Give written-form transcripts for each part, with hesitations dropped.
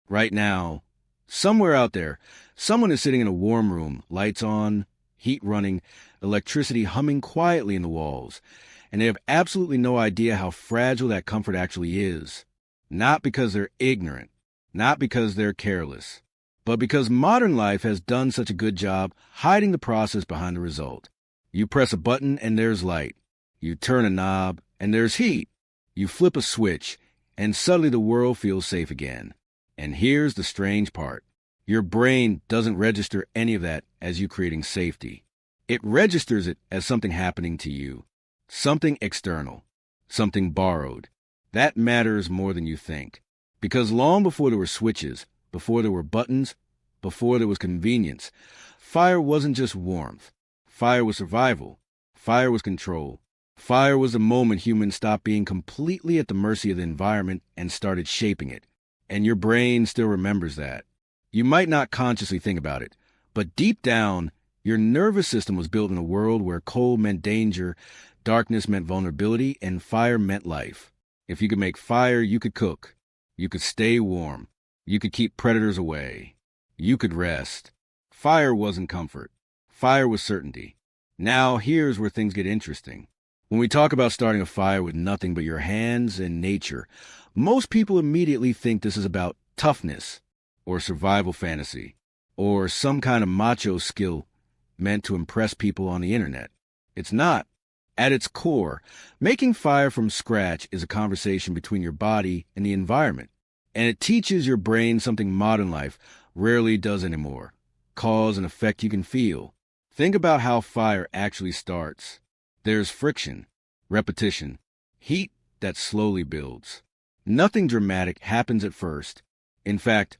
Right now, somewhere out there, someone is sitting in a warm room, lights on, heat running, electricity humming quietly in the walls, and they have absolutely no idea how fragile that comfort actually is. Not because they're ignorant, not because they're careless, but because modern life has done such a good job hiding the process behind the result. You press a button and there's light. You turn a knob and there's heat. You flip a switch and suddenly the world feels safe again. And here's the strange part. Your brain doesn't register any of that as you creating safety. It registers it as something happening to you, something external, something borrowed. That matters more than you think. Because long before there were switches, before there were buttons, before there was convenience, fire wasn't just warmth. Fire was survival. Fire was control. Fire was the moment humans stopped being completely at the mercy of the environment and started shaping it. And your brain still remembers that. You might not consciously think about it, but deep down, your nervous system was built in a world where cold meant danger, darkness meant vulnerability, and fire meant life. If you could make fire, you could cook. You could stay warm. You could keep predators away. You could rest. Fire wasn't comfort. Fire was certainty. Now, here's where things get interesting. When we talk about starting a fire with nothing but your hands and nature, most people immediately think this is about toughness, or survival fantasy, or some kind of macho skill meant to impress people on the internet. It's not. At its core, making fire from scratch is a conversation between your body and the environment, and it teaches your brain something modern life rarely does anymore: cause and effect you can feel. Think about how fire actually starts. There's friction, repetition, heat that slowly builds. Nothing dramatic happens at first. In fact,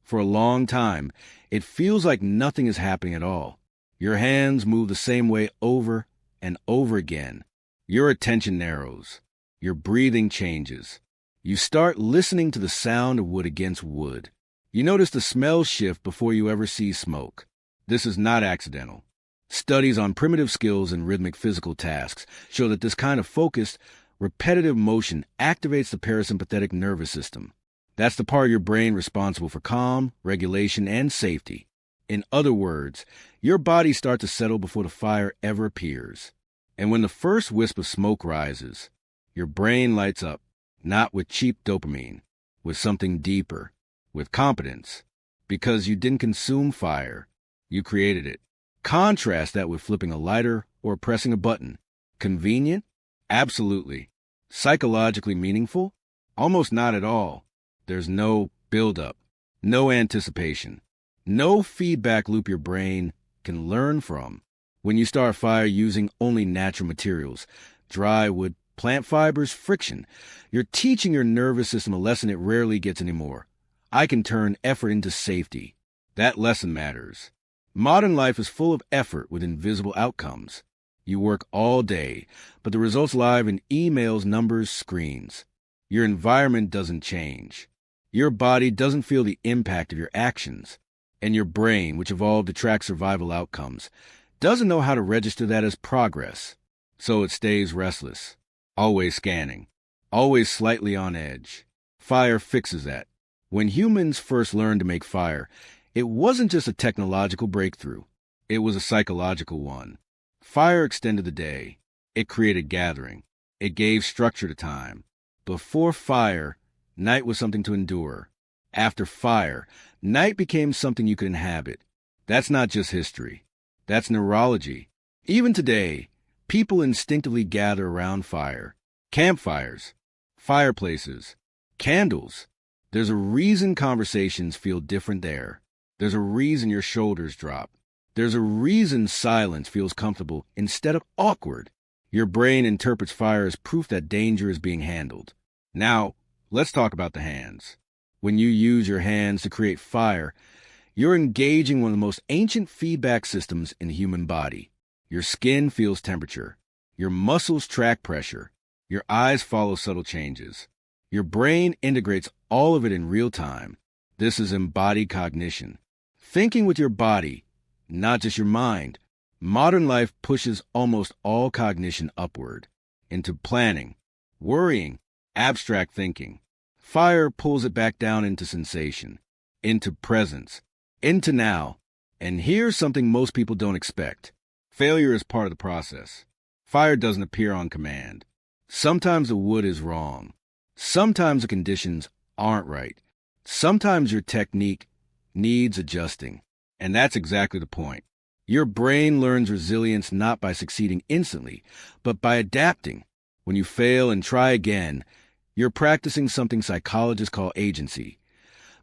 for a long time, it feels like nothing is happening at all. Your hands move the same way over and over again. Your attention narrows. Your breathing changes. You start listening to the sound of wood against wood. You notice the smell shift before you ever see smoke. This is not accidental. Studies on primitive skills and rhythmic physical tasks show that this kind of focused, repetitive motion activates the parasympathetic nervous system. That's the part of your brain responsible for calm, regulation, and safety. In other words, your body starts to settle before the fire ever appears. And when the first wisp of smoke rises, your brain lights up, not with cheap dopamine, with something deeper, with competence. Because you didn't consume fire, you created it. Contrast that with flipping a lighter or pressing a button. Convenient? Absolutely. Psychologically meaningful? Almost not at all. There's no build-up, no anticipation, no feedback loop your brain can learn from. When you start a fire using only natural materials, dry wood, plant fibers, friction, you're teaching your nervous system a lesson it rarely gets anymore. I can turn effort into safety. That lesson matters. Modern life is full of effort with invisible outcomes. You work all day, but the results live in emails, numbers, screens. Your environment doesn't change. Your body doesn't feel the impact of your actions. And your brain, which evolved to track survival outcomes, doesn't know how to register that as progress. So it stays restless, always scanning, always slightly on edge. Fire fixes that. When humans first learned to make fire, it wasn't just a technological breakthrough. It was a psychological one. Fire extended the day. It created gathering. It gave structure to time. Before fire, night was something to endure. After fire, night became something you could inhabit. That's not just history. That's neurology. Even today, people instinctively gather around fire. Campfires, fireplaces, candles. There's a reason conversations feel different there. There's a reason your shoulders drop. There's a reason silence feels comfortable instead of awkward. Your brain interprets fire as proof that danger is being handled. Now, let's talk about the hands. When you use your hands to create fire, you're engaging one of the most ancient feedback systems in the human body. Your skin feels temperature. Your muscles track pressure. Your eyes follow subtle changes. Your brain integrates all of it in real time. This is embodied cognition. Thinking with your body, not just your mind. Modern life pushes almost all cognition upward, into planning, worrying, abstract thinking. Fire pulls it back down into sensation. into presence, into now. And here's something most people don't expect. Failure is part of the process. Fire doesn't appear on command. Sometimes the wood is wrong. Sometimes the conditions aren't right. Sometimes your technique needs adjusting. And that's exactly the point. Your brain learns resilience not by succeeding instantly, but by adapting. When you fail and try again, you're practicing something psychologists call agency,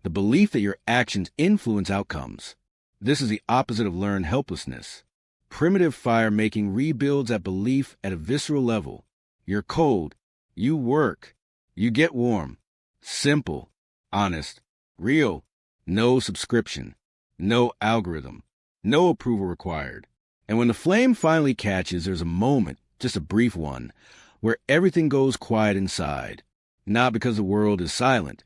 the belief that your actions influence outcomes. This is the opposite of learned helplessness. Primitive FireMaking rebuilds that belief at a visceral level. You're cold. You work. You get warm. Simple. Honest. Real. No subscription. No algorithm. No approval required. And when the flame finally catches, there's a moment, just a brief one, where everything goes quiet inside. Not because the world is silent,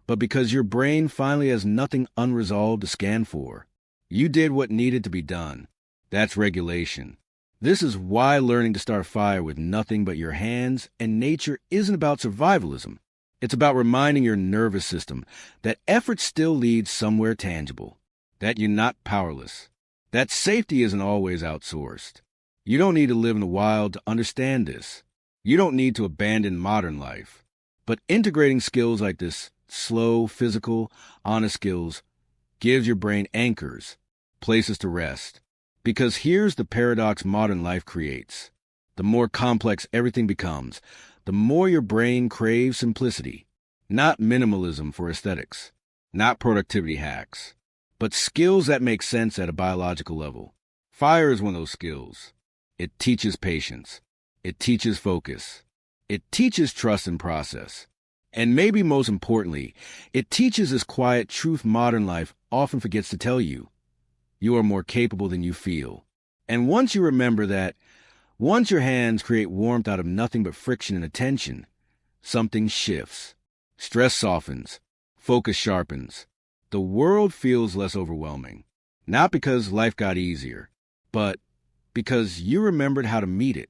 but because your brain finally has nothing unresolved to scan for. You did what needed to be done. That's regulation. This is why learning to start fire with nothing but your hands and nature isn't about survivalism. It's about reminding your nervous system that effort still leads somewhere tangible, that you're not powerless, that safety isn't always outsourced. You don't need to live in the wild to understand this. You don't need to abandon modern life. But integrating skills like this, slow, physical, honest skills, gives your brain anchors, places to rest. Because here's the paradox modern life creates. The more complex everything becomes, the more your brain craves simplicity. Not minimalism for aesthetics, not productivity hacks, but skills that make sense at a biological level. Fire is one of those skills. It teaches patience. It teaches focus. It teaches trust in process. And maybe most importantly, it teaches this quiet truth modern life often forgets to tell you. You are more capable than you feel. And once you remember that, once your hands create warmth out of nothing but friction and attention, something shifts. Stress softens. Focus sharpens. The world feels less overwhelming. Not because life got easier, but because you remembered how to meet it.